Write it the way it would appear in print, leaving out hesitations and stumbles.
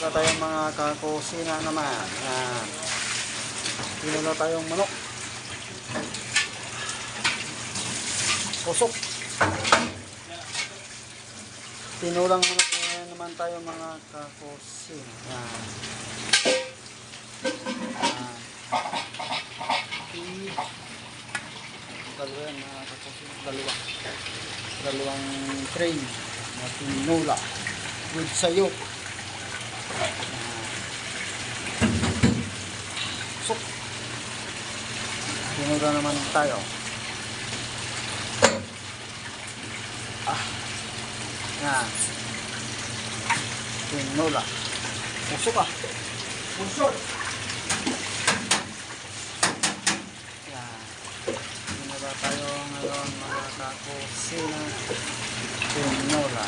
Wala tayong mga kakusina naman. Pinula tayong manok. Pusok. Pinulang manok naman tayo mga kakusina. Dalawa yan mga kakusina. Dalawang tray na pinula with sayo. Pusok. Pinula naman tayo. Yan. Pinula. Pusok ah. Pusok. Yan. Pinula tayo ngayon mga kakusina. Pinula.